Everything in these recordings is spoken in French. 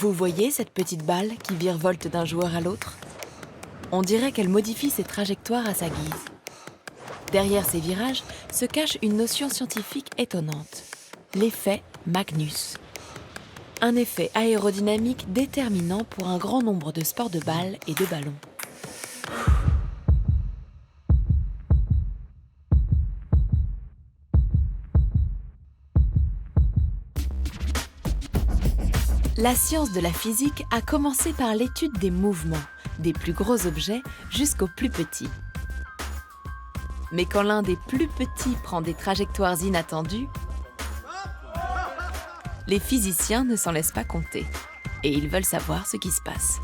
Vous voyez cette petite balle qui virevolte d'un joueur à l'autre? On dirait qu'elle modifie ses trajectoires à sa guise. Derrière ces virages se cache une notion scientifique étonnante, l'effet Magnus. Un effet aérodynamique déterminant pour un grand nombre de sports de balles et de ballons. La science de la physique a commencé par l'étude des mouvements, des plus gros objets jusqu'aux plus petits. Mais quand l'un des plus petits prend des trajectoires inattendues, les physiciens ne s'en laissent pas compter et ils veulent savoir ce qui se passe.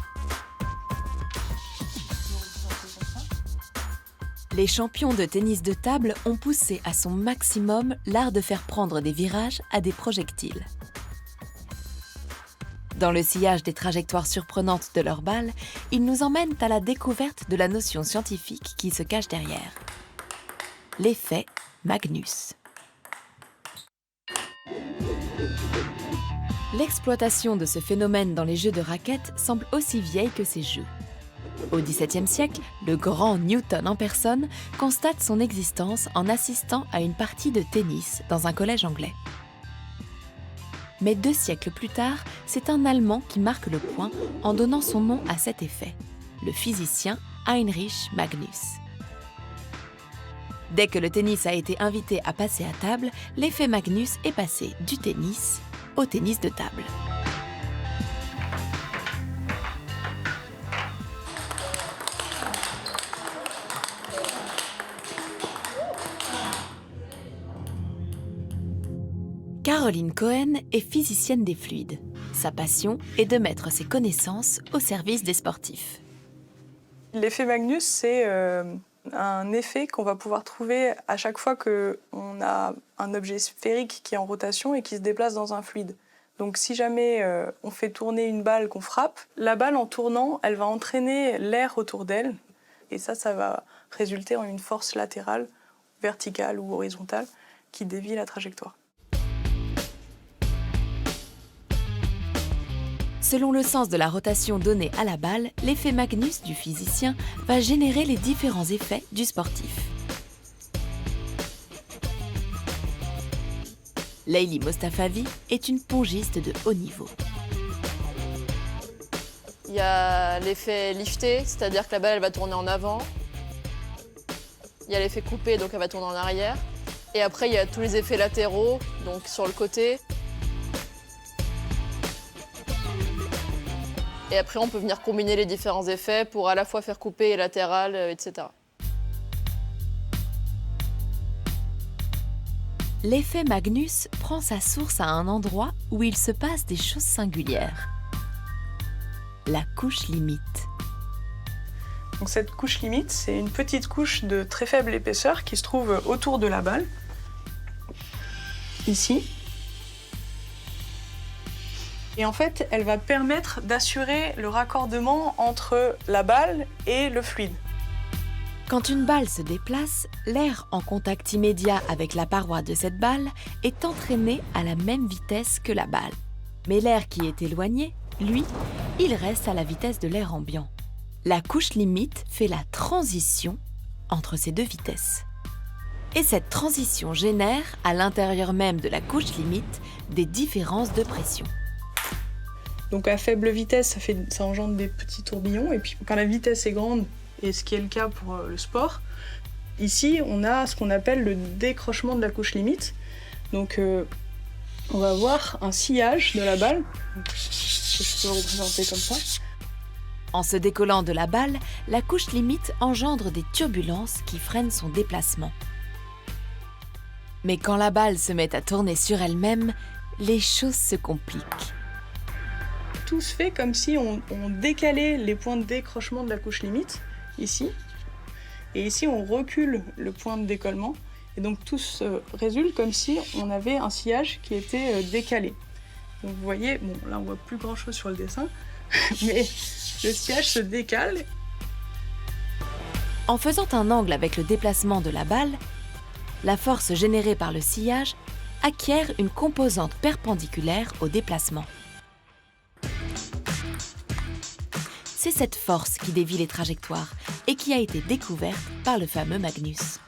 Les champions de tennis de table ont poussé à son maximum l'art de faire prendre des virages à des projectiles. Dans le sillage des trajectoires surprenantes de leurs balles, ils nous emmènent à la découverte de la notion scientifique qui se cache derrière. L'effet Magnus. L'exploitation de ce phénomène dans les jeux de raquettes semble aussi vieille que ces jeux. Au XVIIe siècle, le grand Newton en personne constate son existence en assistant à une partie de tennis dans un collège anglais. Mais 2 siècles plus tard, c'est un Allemand qui marque le point en donnant son nom à cet effet, le physicien Heinrich Magnus. Dès que le tennis a été invité à passer à table, l'effet Magnus est passé du tennis au tennis de table. Caroline Cohen est physicienne des fluides. Sa passion est de mettre ses connaissances au service des sportifs. L'effet Magnus, c'est un effet qu'on va pouvoir trouver à chaque fois qu'on a un objet sphérique qui est en rotation et qui se déplace dans un fluide. Donc si jamais on fait tourner une balle qu'on frappe, la balle en tournant, elle va entraîner l'air autour d'elle. Et ça va résulter en une force latérale, verticale ou horizontale, qui dévie la trajectoire. Selon le sens de la rotation donnée à la balle, l'effet Magnus du physicien va générer les différents effets du sportif. Leili Mostafavi est une pongiste de haut niveau. Il y a l'effet lifté, c'est-à-dire que la balle elle va tourner en avant. Il y a l'effet coupé, donc elle va tourner en arrière. Et après, il y a tous les effets latéraux, donc sur le côté. Et après, on peut venir combiner les différents effets pour à la fois faire couper et latéral, etc. L'effet Magnus prend sa source à un endroit où il se passe des choses singulières. La couche limite. Donc cette couche limite, c'est une petite couche de très faible épaisseur qui se trouve autour de la balle, ici. Et en fait, elle va permettre d'assurer le raccordement entre la balle et le fluide. Quand une balle se déplace, l'air en contact immédiat avec la paroi de cette balle est entraîné à la même vitesse que la balle. Mais l'air qui est éloigné, lui, il reste à la vitesse de l'air ambiant. La couche limite fait la transition entre ces 2 vitesses. Et cette transition génère, à l'intérieur même de la couche limite, des différences de pression. Donc à faible vitesse, ça engendre des petits tourbillons. Et puis quand la vitesse est grande, et ce qui est le cas pour le sport, ici on a ce qu'on appelle le décrochement de la couche limite. Donc on va avoir un sillage de la balle, que je peux représenter comme ça. En se décollant de la balle, la couche limite engendre des turbulences qui freinent son déplacement. Mais quand la balle se met à tourner sur elle-même, les choses se compliquent. Tout se fait comme si on décalait les points de décrochement de la couche limite, ici. Et ici, on recule le point de décollement. Et donc, tout se résulte comme si on avait un sillage qui était décalé. Donc, vous voyez, bon, là, on voit plus grand-chose sur le dessin, mais le sillage se décale. En faisant un angle avec le déplacement de la balle, la force générée par le sillage acquiert une composante perpendiculaire au déplacement. c'est cette force qui dévie les trajectoires et qui a été découverte par le fameux Magnus.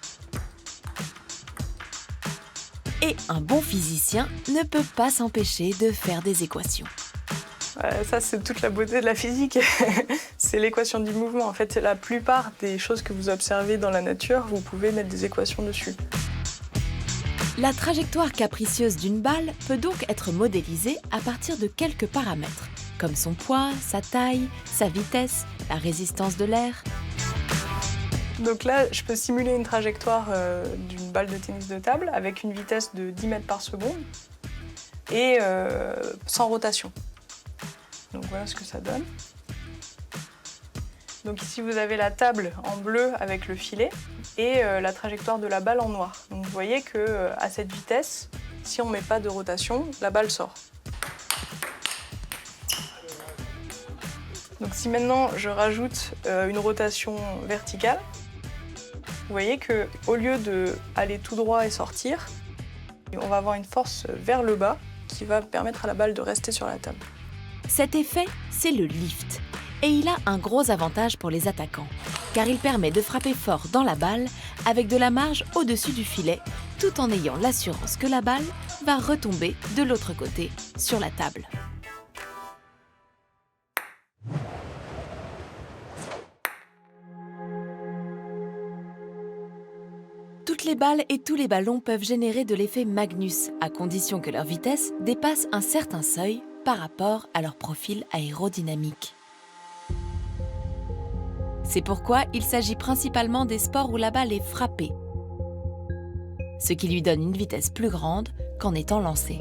Et un bon physicien ne peut pas s'empêcher de faire des équations. Ça, c'est toute la beauté de la physique. C'est l'équation du mouvement. En fait, la plupart des choses que vous observez dans la nature, vous pouvez mettre des équations dessus. La trajectoire capricieuse d'une balle peut donc être modélisée à partir de quelques paramètres, comme son poids, sa taille, sa vitesse, la résistance de l'air. Donc là, je peux simuler une trajectoire d'une balle de tennis de table avec une vitesse de 10 mètres par seconde et sans rotation. Donc voilà ce que ça donne. Donc ici, vous avez la table en bleu avec le filet et la trajectoire de la balle en noir. Donc vous voyez qu'à cette vitesse, si on ne met pas de rotation, la balle sort. Donc si maintenant je rajoute une rotation verticale, vous voyez qu'au lieu d'aller tout droit et sortir, on va avoir une force vers le bas qui va permettre à la balle de rester sur la table. Cet effet, c'est le lift. Et il a un gros avantage pour les attaquants, car il permet de frapper fort dans la balle avec de la marge au-dessus du filet, tout en ayant l'assurance que la balle va retomber de l'autre côté, sur la table. Toutes les balles et tous les ballons peuvent générer de l'effet Magnus, à condition que leur vitesse dépasse un certain seuil par rapport à leur profil aérodynamique. C'est pourquoi il s'agit principalement des sports où la balle est frappée, ce qui lui donne une vitesse plus grande qu'en étant lancée.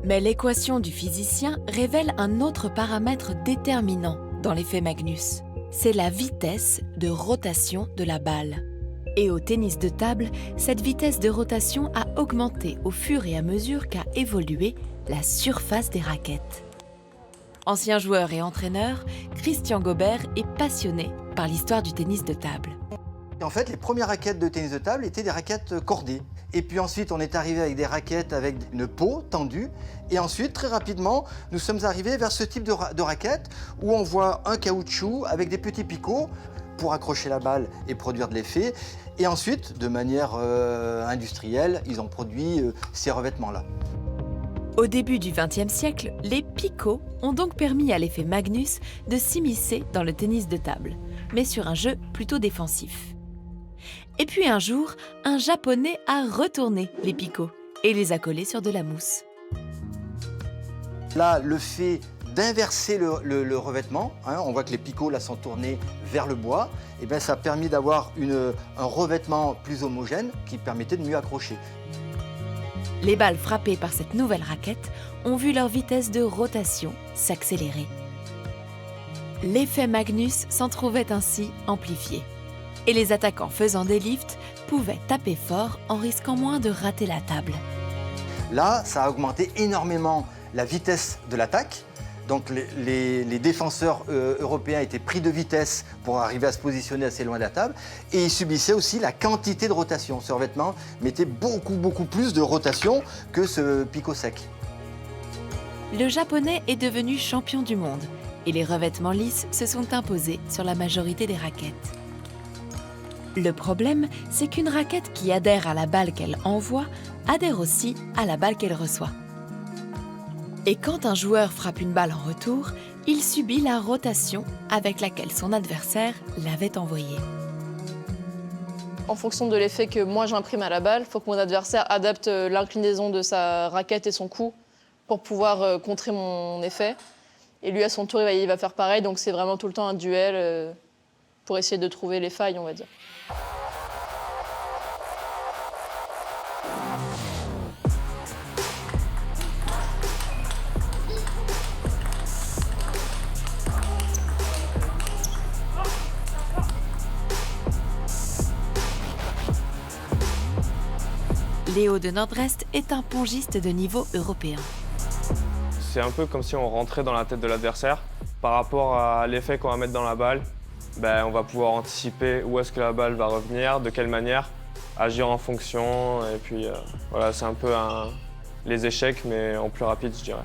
Mais l'équation du physicien révèle un autre paramètre déterminant dans l'effet Magnus. C'est la vitesse de rotation de la balle. Et au tennis de table, cette vitesse de rotation a augmenté au fur et à mesure qu'a évolué la surface des raquettes. Ancien joueur et entraîneur, Christian Gobert est passionné par l'histoire du tennis de table. En fait, les premières raquettes de tennis de table étaient des raquettes cordées. Et puis ensuite, on est arrivé avec des raquettes avec une peau tendue. Et ensuite, très rapidement, nous sommes arrivés vers ce type de raquette où on voit un caoutchouc avec des petits picots pour accrocher la balle et produire de l'effet. Et ensuite, de manière industrielle, ils ont produit ces revêtements-là. Au début du XXe siècle, les picots ont donc permis à l'effet Magnus de s'immiscer dans le tennis de table, mais sur un jeu plutôt défensif. Et puis un jour, un Japonais a retourné les picots et les a collés sur de la mousse. Là, le fait d'inverser le revêtement, on voit que les picots là, sont tournés vers le bois, et bien, ça a permis d'avoir un revêtement plus homogène qui permettait de mieux accrocher. Les balles frappées par cette nouvelle raquette ont vu leur vitesse de rotation s'accélérer. L'effet Magnus s'en trouvait ainsi amplifié. Et les attaquants faisant des lifts pouvaient taper fort en risquant moins de rater la table. Là, ça a augmenté énormément la vitesse de l'attaque. Donc les défenseurs européens étaient pris de vitesse pour arriver à se positionner assez loin de la table. Et ils subissaient aussi la quantité de rotation. Ce revêtement mettait beaucoup plus de rotation que ce picot sec. Le Japonais est devenu champion du monde et les revêtements lisses se sont imposés sur la majorité des raquettes. Le problème, c'est qu'une raquette qui adhère à la balle qu'elle envoie adhère aussi à la balle qu'elle reçoit. Et quand un joueur frappe une balle en retour, il subit la rotation avec laquelle son adversaire l'avait envoyée. En fonction de l'effet que moi j'imprime à la balle, il faut que mon adversaire adapte l'inclinaison de sa raquette et son coup pour pouvoir contrer mon effet. Et lui, à son tour, il va faire pareil. Donc c'est vraiment tout le temps un duel pour essayer de trouver les failles, on va dire. Léo de Nordrest est un pongiste de niveau européen. C'est un peu comme si on rentrait dans la tête de l'adversaire. Par rapport à l'effet qu'on va mettre dans la balle, on va pouvoir anticiper où est-ce que la balle va revenir, de quelle manière, agir en fonction. Et puis voilà, c'est un peu les échecs, mais en plus rapide, je dirais.